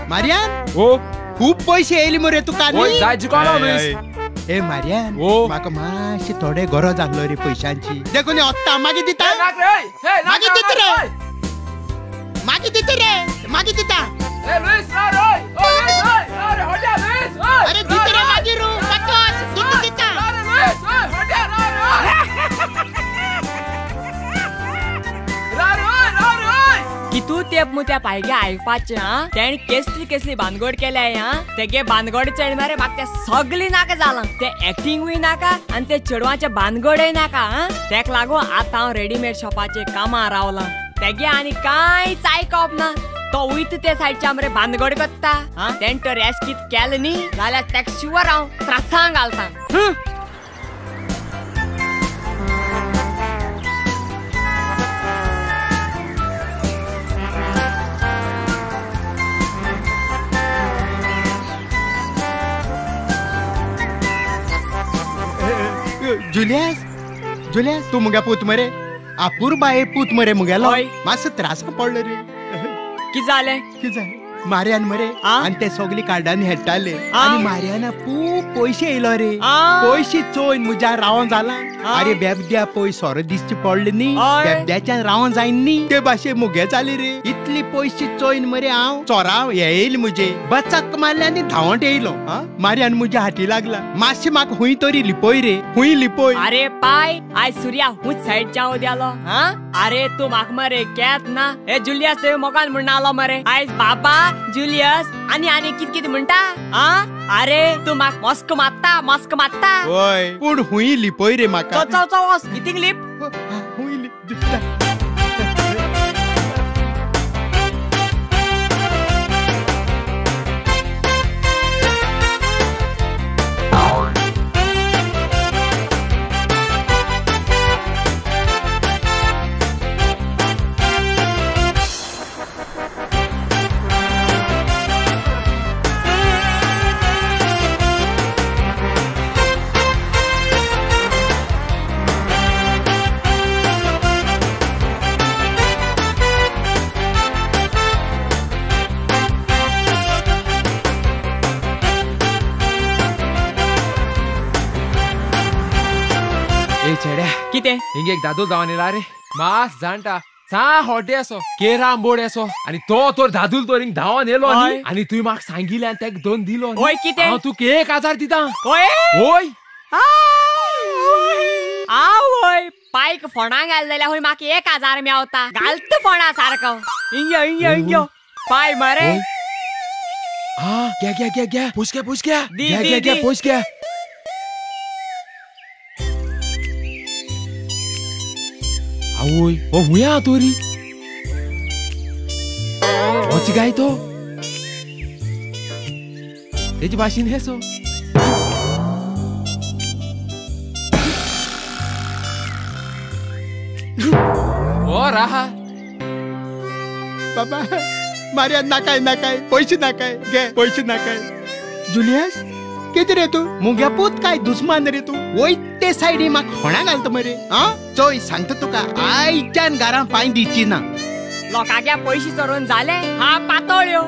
Marianne ओ खूप पैसे येयले मरे तुका न्ही जायची कोण लुईस ए मारियान म्हाका मातशे थोडे गरज आसलो रे पैशांची देखून आत्ता मागी दिता मागी दिता रे मागी दिता रे मागी दिता अरे दिता रे मागी रू पटकन दिता दिता की तू तेप मुत्या पायगे आयपाचे हा तेणी कसली बांदगड केल्या हा तेगे बांदगड चढ मरे म्हाका ते सगळी नाका जाला ते एक्टिंगूय नाका आणि ते चेडवांचे बांदगडय नाका हा तेक लागून आता हांव रेडीमेड शॉपाचे कामां रावला तेगे आनी कांयच आयकप ना तो वयता ते सायडच्या मरे बांदगड करता हा तेण तो रेस्कीत केलें न्ही जाल्यार तेका शुवर हांव त्रासांक घालता जुलियस तू मुगे पूत मरे अपूर्बाये पूत मरे मुगेलो मातसो त्रास पडलो रे कितें जालें मारियान मरे आणि ते सगळी कार्डांनी हेडटाले आणि मारियाना खूप पैसे येयलो रे पैसे चोयन मुज्या रावण जाला अरे बेबद्या पय सोरो दिसची पडले न्ही बेबद्याच्यान रावण जायन न्ही ते भाशे मुगे जाले रे इतली पैसे चोयन मरे हांव चोराव येयले मुजे बचक मारले आनी धावंट येयलो मारियान मुज्या हाती लागला मातशे म्हाका हुंय तरी लिपय रे हुंय लिपय अरे पाय आयज सूर्या हुंच सायड जाव द्यालो अरे तू म्हाका मरे केत ना हे जुलियस ते मोगान म्हणून आलो मरे आयज बाबा जुलियस आणि कित म्हणता अरे तू म्हाका मस्क मारता ओय पूण हुंय लिपय रे म्हाका चव कितीक लिप हुंय लिप किते हिंग एक दादू जावन येला रे मास जाणटा सा हॉटे असो केराम बोर्ड असो आणि तो दादूल तो रिंग धावन येलो आणि तुई म्हाका सांगिले आणि तेक 2 दिलो ओय किते हांव तुका 1000 दिता ओय ओय आवय पायक फोणा घाल जाल्यार होय म्हाका 1000 मेवता घालत फोणा सारको इंग्यो पाय मरे घ्या पुश घ्या आवय ओ हुया तोरी वच गाय तो तेजी भाषेन हेसो ओ राहा बाबा मारिया नाकाय पैसे नाकाय घे पैसे नाकाय जुलियस किती रे तू मुग्या पूत काय दुश्मन रे तू वय ते सायडी म्हाका होणा घालता मरे चोय सांगता तुका आयच्यान घरां पांय दिची ना लोकांच्या पैसे चोरून जाले हा पातोळ्यो